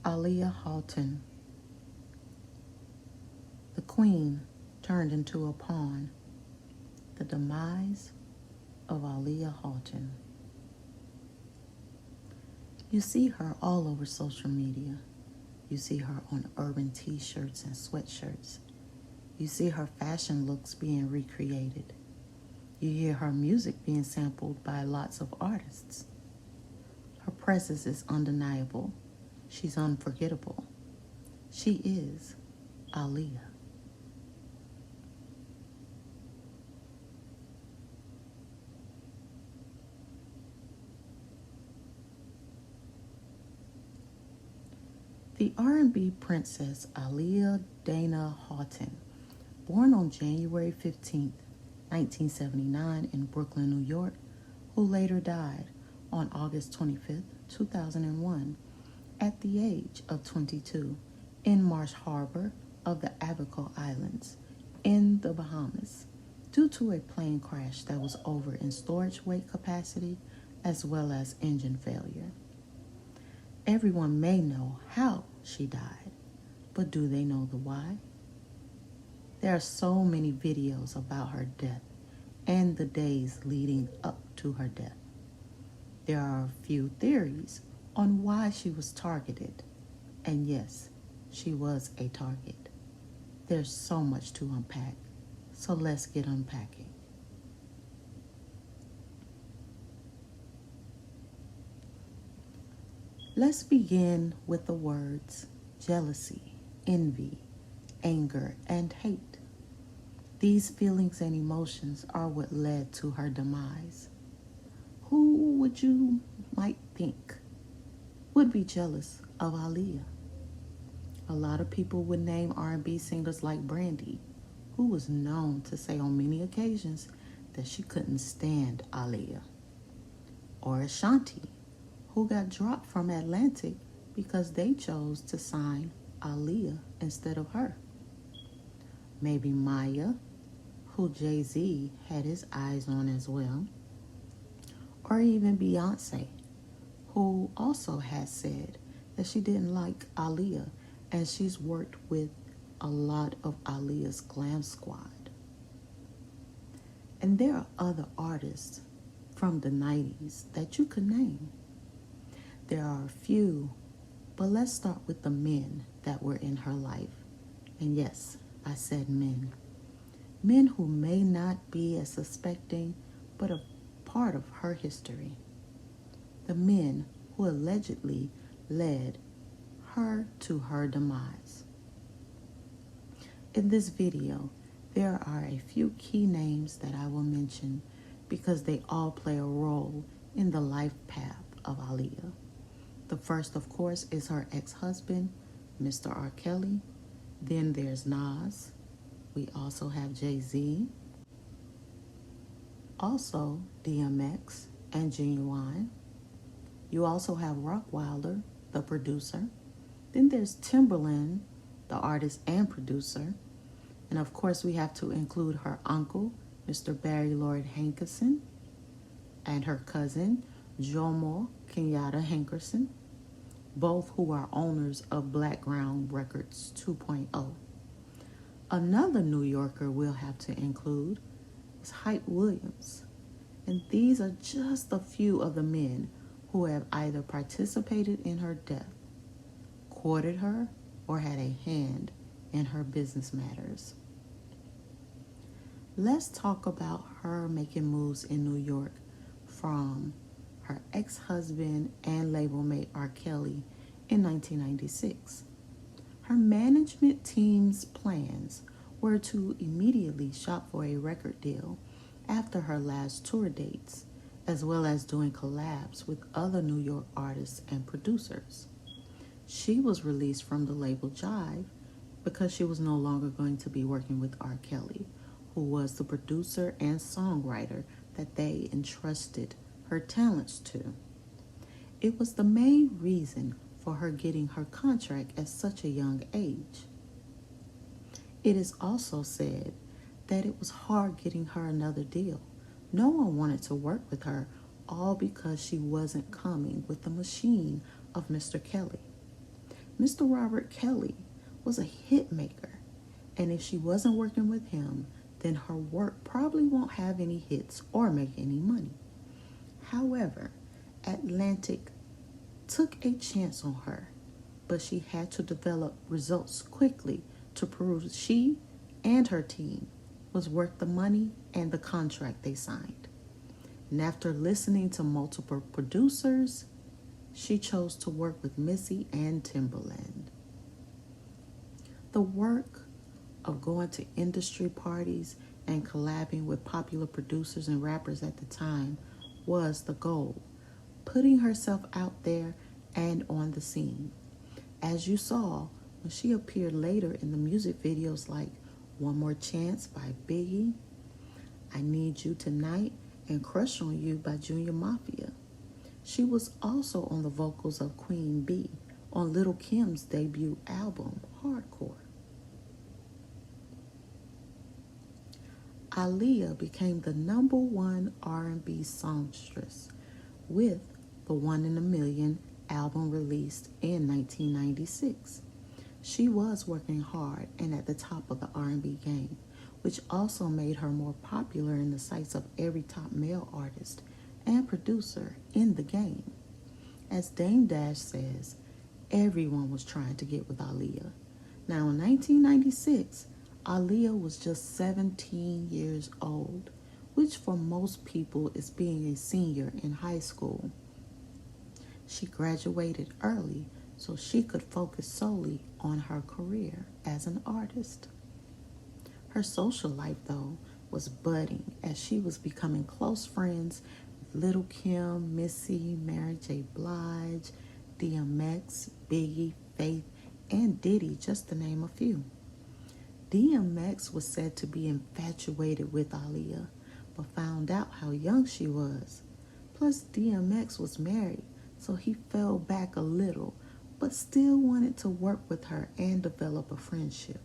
Aaliyahhaughton. The queen turned into a pawn. The demise of Aaliyahhaughton. You see her all over social media. You see her on urban t-shirts and sweatshirts. You see her fashion looks being recreated. You hear her music being sampled by lots of artists. Her presence is undeniable. She's unforgettable. She is Aaliyah. The R&B princess aaliyahdanahaughton, born on January 15, 1979 in Brooklyn, New York, who later died on August 25, 2001, at the age of 22 in Marsh Harbor of the Abaco Islands in the Bahamas due to a plane crash that was over in storage weight capacity as well as engine failure. Everyone may know how she died, but do they know the why? There are so many videos about her death and the days leading up to her death. There are a few theories on why she was targeted, and yes, she was a target. There's so much to unpack, so let's get unpacking. Let's begin with the words jealousy, envy, anger, and hate. These feelings and emotions are what led to her demise. Who would you might think would be jealous of Aaliyah? A lot of people would name R&B singers like Brandy, who was known to say on many occasions that she couldn't stand Aaliyah. Or Ashanti, who got dropped from Atlantic because they chose to sign Aaliyah instead of her. Maybe Maya, who Jay-Z had his eyes on as well. Or even Beyonce, who also has said that she didn't like Aaliyah, and she's worked with a lot of Aaliyah's glam squad. And there are other artists from the 90s that you could name. There are a few, but let's start with the men that were in her life. And yes, I said men. Men who may not be as suspecting, but a part of her history. The men who allegedly led her to her demise. In this video, there are a few key names that I will mention because they all play a role in the life path of Aaliyah. The first, of course, is her ex-husband, Mr. R. Kelly. Then there's Nas. We also have Jay-Z. Also DMX and Genuine. You also have Rockwilder, the producer. Then there's Timbaland, the artist and producer. And of course, we have to include her uncle, Mr. Barry Lloyd Hankerson, and her cousin, Jomo Kenyatta Hankerson, both who are owners of Blackground Records 2.0. Another New Yorker we'll have to include is Hype Williams. And these are just a few of the men who have either participated in her death, courted her, or had a hand in her business matters. Let's talk about her making moves in New York from her ex-husband and label mate R. Kelly in 1996. Her management team's plans were to immediately shop for a record deal after her last tour dates, as well as doing collabs with other New York artists and producers. She was released from the label Jive because she was no longer going to be working with R. Kelly, who was the producer and songwriter that they entrusted her talents to. It was the main reason for her getting her contract at such a young age. It is also said that it was hard getting her another deal. No one wanted to work with her, all because she wasn't coming with the machine of Mr. Kelly. Mr. Robert Kelly was a hit maker, and if she wasn't working with him, then her work probably won't have any hits or make any money. However, Atlantic took a chance on her, but she had to develop results quickly to prove she and her team was worth the money and the contract they signed. And after listening to multiple producers, she chose to work with Missy and Timbaland. The work of going to industry parties and collabing with popular producers and rappers at the time was the goal, putting herself out there and on the scene. As you saw, when she appeared later in the music videos like One More Chance by Biggie, I Need You Tonight, and Crush on You by Junior Mafia. She was also on the vocals of Queen Bee on Lil' Kim's debut album, Hardcore. Aaliyah became the #1 R&B songstress with the One in a Million album released in 1996. She was working hard and at the top of the R&B game, which also made her more popular in the sights of every top male artist and producer in the game. As Dame Dash says, everyone was trying to get with Aaliyah. Now in 1996, Aaliyah was just 17 years old, which for most people is being a senior in high school. She graduated early so she could focus solely on her career as an artist. Her social life, though, was budding as she was becoming close friends with Lil' Kim, Missy, Mary J. Blige, DMX, Biggie, Faith, and Diddy, just to name a few. DMX was said to be infatuated with Aaliyah, but found out how young she was. Plus, DMX was married, so he fell back a little, but still wanted to work with her and develop a friendship.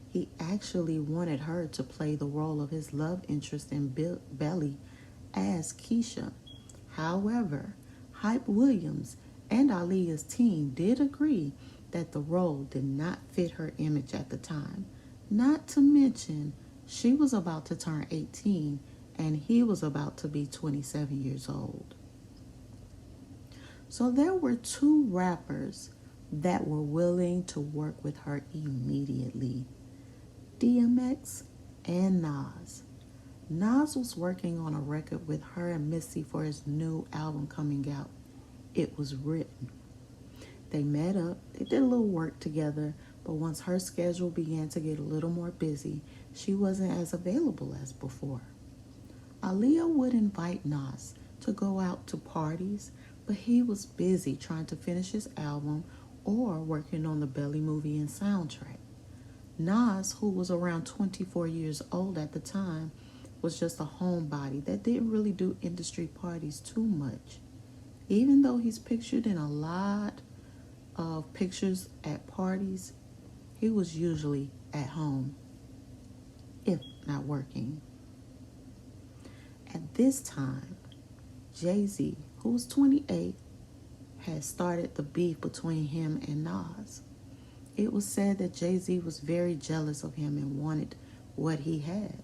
He actually wanted her to play the role of his love interest in Belly as Keisha. However, Hype Williams and Aaliyah's team did agree that the role did not fit her image at the time. Not to mention, she was about to turn 18 and he was about to be 27 years old. So there were two rappers that were willing to work with her immediately: DMX and Nas. Nas was working on a record with her and Missy for his new album coming out. It Was Written. They met up, they did a little work together, but once her schedule began to get a little more busy, she wasn't as available as before. Aaliyah would invite Nas to go out to parties, but he was busy trying to finish his album or working on the Belly movie and soundtrack. Nas, who was around 24 years old at the time, was just a homebody that didn't really do industry parties too much. Even though he's pictured in a lot of pictures at parties, he was usually at home, if not working. At this time, Jay-Z, who was 28, had started the beef between him and Nas. It was said that Jay-Z was very jealous of him and wanted what he had.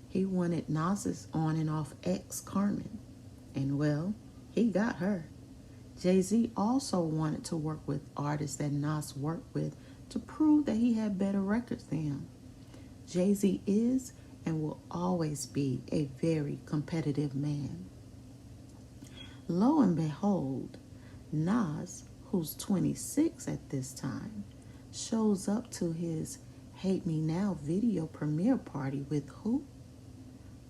He wanted Nas's on and off ex, Carmen. And well, he got her. Jay-Z also wanted to work with artists that Nas worked with to prove that he had better records than him. Jay-Z is and will always be a very competitive man. Lo and behold, Nas, who's 26 at this time, shows up to his Hate Me Now video premiere party with who?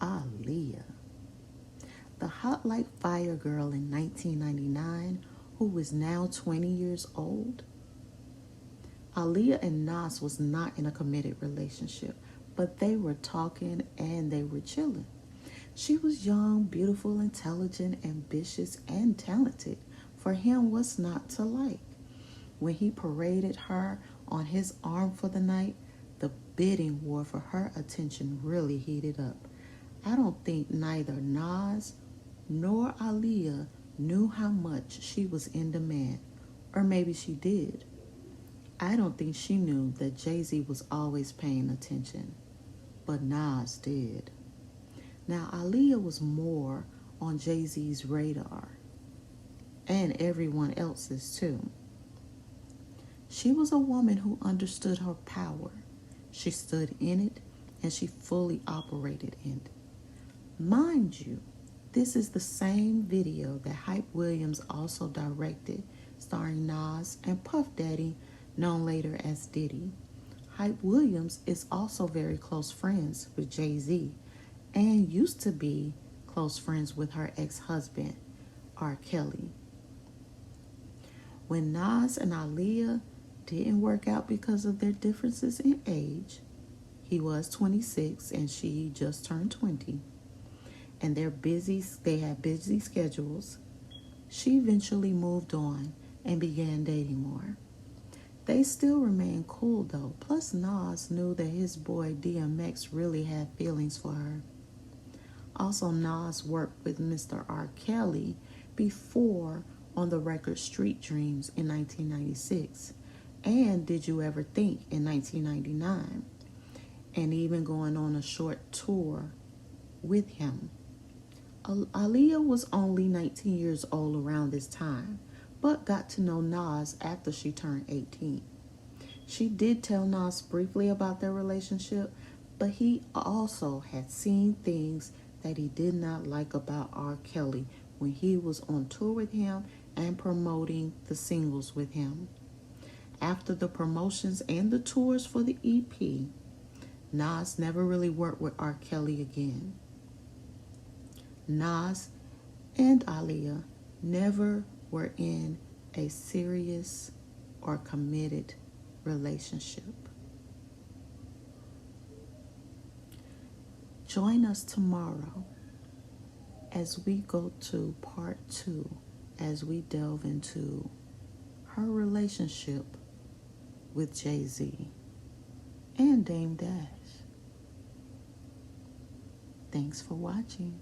Aaliyah. The hot like fire girl in 1999, who is now 20 years old. Aaliyah and Nas was not in a committed relationship, but they were talking and they were chilling. She was young, beautiful, intelligent, ambitious, and talented. For him, what's not to like? When he paraded her on his arm for the night, the bidding war for her attention really heated up. I don't think neither Nas nor Aaliyah knew how much she was in demand, or maybe she did, I don't think she knew that Jay-Z was always paying attention, but Nas did. Now, Aaliyah was more on Jay-Z's radar, and everyone else's too. She was a woman who understood her power. She stood in it, and she fully operated in it. Mind you, this is the same video that Hype Williams also directed, starring Nas and Puff Daddy, known later as Diddy. Hype Williams is also very close friends with Jay-Z and used to be close friends with her ex-husband, R. Kelly. When Nas and Aaliyah didn't work out because of their differences in age, he was 26 and she just turned 20, and they had busy schedules, she eventually moved on and began dating more. They still remained cool though, plus Nas knew that his boy DMX really had feelings for her. Also, Nas worked with Mr. R. Kelly before on the record Street Dreams in 1996 and Did You Ever Think in 1999, and even going on a short tour with him. Aaliyah was only 19 years old around this time, but got to know Nas after she turned 18. She did tell Nas briefly about their relationship, but he also had seen things that he did not like about R. Kelly when he was on tour with him and promoting the singles with him. After the promotions and the tours for the EP, Nas never really worked with R. Kelly again. Nas and Aaliyah never were in a serious or committed relationship. Join us tomorrow as we go to part 2, as we delve into her relationship with Jay-Z and Dame Dash. Thanks for watching.